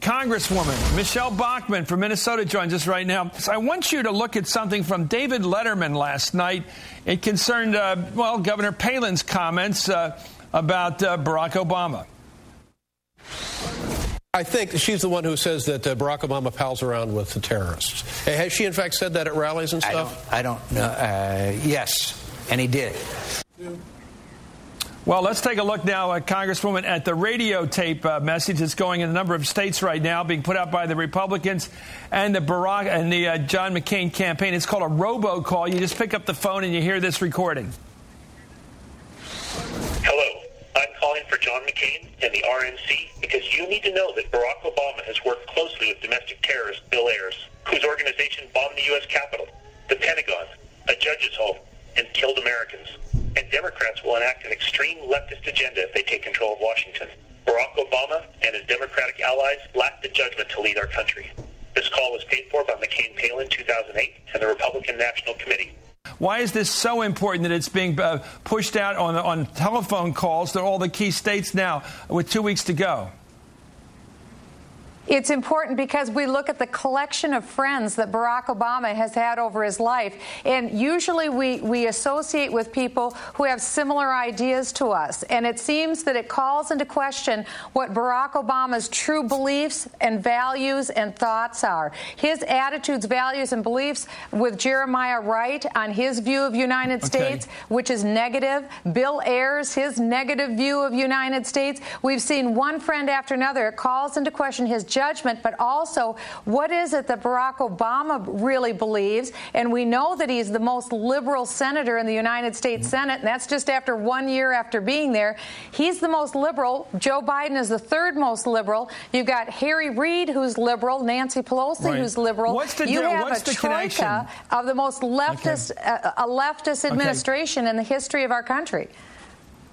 Congresswoman Michelle Bachman from Minnesota joins us right now. So I want you to look at something from David Letterman last night. It concerned, Governor Palin's comments about Barack Obama. I think she's the one who says that Barack Obama pals around with the terrorists. Has she, in fact, said that at rallies and stuff? I don't know. Yes, and he did. Well, let's take a look now, Congresswoman, at the radio tape message that's going in a number of states right now, being put out by the Republicans and the John McCain campaign. It's called a robocall. You just pick up the phone and you hear this recording. Hello, I'm calling for John McCain and the RNC because you need to know that Barack Obama has worked closely with domestic terrorist Bill Ayers, whose organization bombed the U.S. Capitol, the Pentagon, a judge's home, and killed Americans. And Democrats will enact an extreme leftist agenda if they take control of Washington. Barack Obama and his Democratic allies lack the judgment to lead our country. This call was paid for by McCain-Palin 2008 and the Republican National Committee. Why is this so important that it's being pushed out on telephone calls to all the key states now with 2 weeks to go? It's important because we look at the collection of friends that Barack Obama has had over his life, and usually we associate with people who have similar ideas to us, and it seems that it calls into question what Barack Obama's true beliefs and values and thoughts are. His attitudes, values, and beliefs with Jeremiah Wright on his view of United States, which is negative. Bill Ayers, his negative view of United States. We've seen one friend after another. It calls into question his judgment, but also what is it that Barack Obama really believes? And we know that he's the most liberal senator in the United States Senate, and that's just after 1 year after being there. He's the most liberal. Joe Biden is the third most liberal. You've got Harry Reid, who's liberal, Nancy Pelosi, who's liberal. You have a troika of the most leftist, a leftist administration in the history of our country.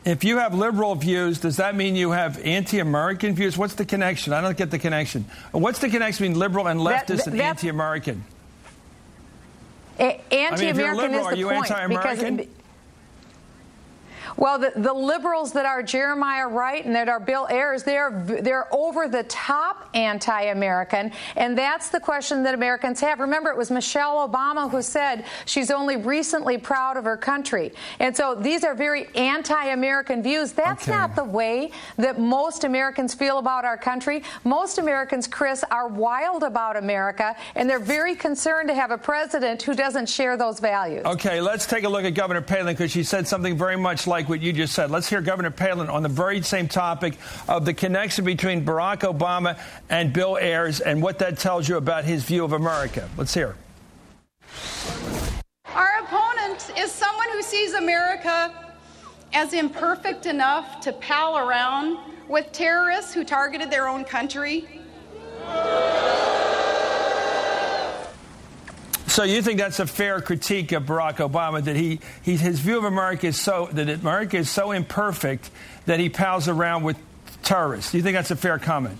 If you have liberal views, does that mean you have anti-American views? What's the connection? I don't get the connection. What's the connection between liberal and leftist and anti-American? Anti-American is the point. Anti-American? Well, the liberals that are Jeremiah Wright and that are Bill Ayers, they're over the top anti-American, and that's the question that Americans have. Remember, it was Michelle Obama who said she's only recently proud of her country, and so these are very anti-American views. That's not the way that most Americans feel about our country. Most Americans, Chris, are wild about America, and they're very concerned to have a president who doesn't share those values. Okay, let's take a look at Governor Palin, because she said something very much like what you just said. Let's hear Governor Palin on the very same topic of the connection between Barack Obama and Bill Ayers and what that tells you about his view of America. Let's hear. Our opponent is someone who sees America as imperfect enough to pal around with terrorists who targeted their own country. So you think that's a fair critique of Barack Obama, that his view of America is America is so imperfect that he pals around with terrorists? Do you think that's a fair comment?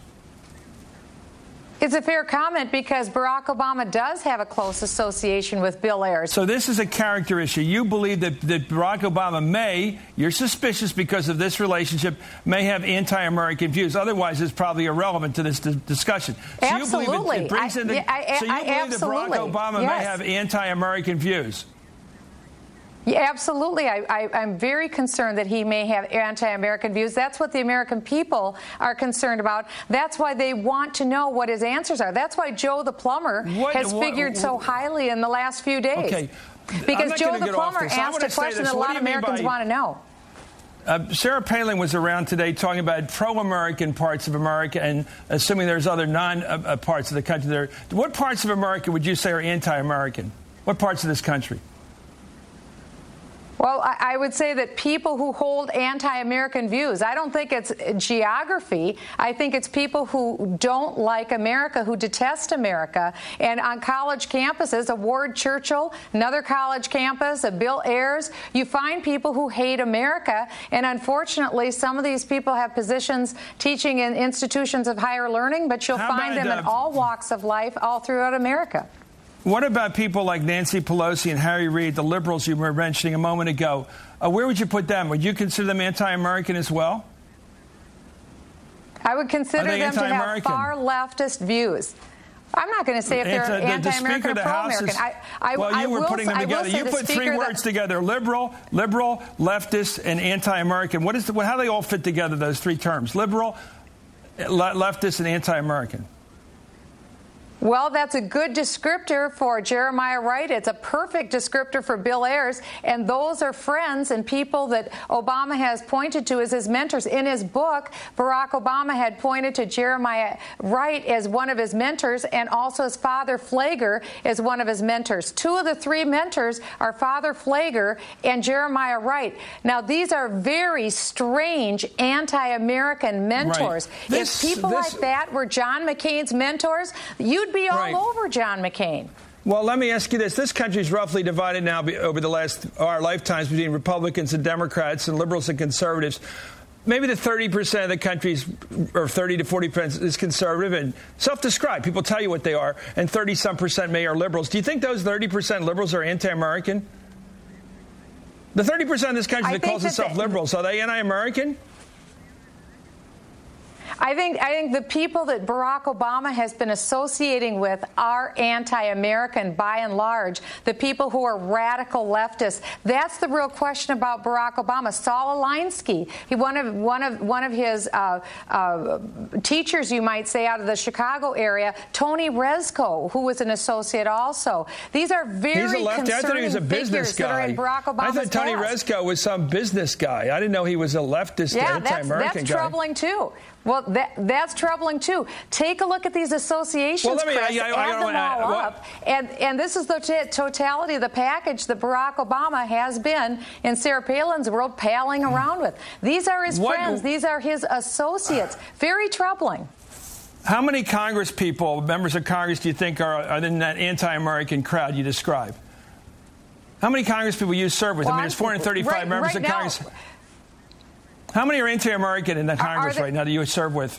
It's a fair comment because Barack Obama does have a close association with Bill Ayers. So this is a character issue. You believe that Barack Obama you're suspicious because of this relationship, may have anti-American views. Otherwise, it's probably irrelevant to this discussion. So Absolutely. You believe it brings in the, so you believe that Barack Obama may have anti-American views? Yeah, absolutely. I'm very concerned that he may have anti-American views. That's what the American people are concerned about. That's why they want to know what his answers are. That's why Joe the plumber has figured so highly in the last few days. Okay. Because Joe the plumber asked a question that a lot of Americans want to know. Sarah Palin was around today talking about pro-American parts of America, and assuming there's other non-parts of the country there. What parts of America would you say are anti-American? What parts of this country? Well, I would say that people who hold anti-American views, I don't think it's geography. I think it's people who don't like America, who detest America. And on college campuses, a Ward Churchill, another college campus, a Bill Ayers, you find people who hate America. And unfortunately, some of these people have positions teaching in institutions of higher learning, but you'll find them in all walks of life all throughout America. What about people like Nancy Pelosi and Harry Reid, the liberals you were mentioning a moment ago? Where would you put them? Would you consider them anti-American as well? I would consider them to have far leftist views. I'm not going to say if they're anti-American or pro-American. Well, you were putting them together. You put three words together: liberal, leftist, and anti-American. How do they all fit together? Those three terms: liberal, leftist, and anti-American. Well, that's a good descriptor for Jeremiah Wright. It's a perfect descriptor for Bill Ayers. And those are friends and people that Obama has pointed to as his mentors. In his book, Barack Obama had pointed to Jeremiah Wright as one of his mentors and also his father Flager as one of his mentors. Two of the three mentors are Father Flager and Jeremiah Wright. Now, these are very strange anti-American mentors. Right. If people like that were John McCain's mentors, you'd be all over John McCain. Well, let me ask you this. This country is roughly divided now over our lifetimes between Republicans and Democrats and liberals and conservatives. Maybe the 30% of the country or 30 to 40% is conservative and self-described. People tell you what they are, and 30-some% may are liberals. Do you think those 30% liberals are anti-American? The 30% of this country that calls itself liberals, are they anti-American? I think the people that Barack Obama has been associating with are anti-American by and large. The people who are radical leftists. That's the real question about Barack Obama. Saul Alinsky, one of his teachers, you might say, out of the Chicago area. Tony Rezko, who was an associate also. These are very concerning figures that are in Barack Obama's I thought Tony Rezko was some business guy. I didn't know he was a leftist anti-American guy. That's troubling too. Well, that's troubling, too. Take a look at these associations, Chris, add them all up. And this is the totality of the package that Barack Obama has been, in Sarah Palin's world, palling around with. These are his friends. These are his associates. Very troubling. How many Congress people, members of Congress, do you think are in that anti-American crowd you describe? How many Congress people you serve with? I mean, there's 435 members of Congress. How many are anti-American in the Congress right now that you serve with?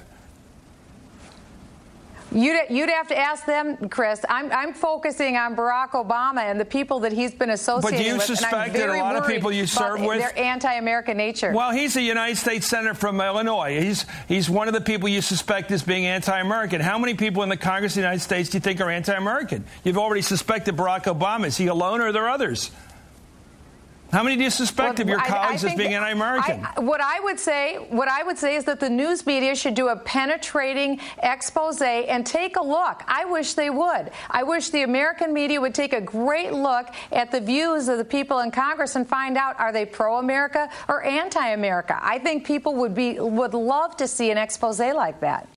You'd have to ask them, Chris. I'm focusing on Barack Obama and the people that he's been associating with. But do you suspect that a lot of people you serve with, their anti-American nature? Well, he's a United States Senator from Illinois. He's one of the people you suspect as being anti-American. How many people in the Congress of the United States do you think are anti-American? You've already suspected Barack Obama. Is he alone or are there others? How many do you suspect of your colleagues as being anti-American? What I would say is that the news media should do a penetrating expose and take a look. I wish they would. I wish the American media would take a great look at the views of the people in Congress and find out, are they pro-America or anti-America? I think people would love to see an expose like that.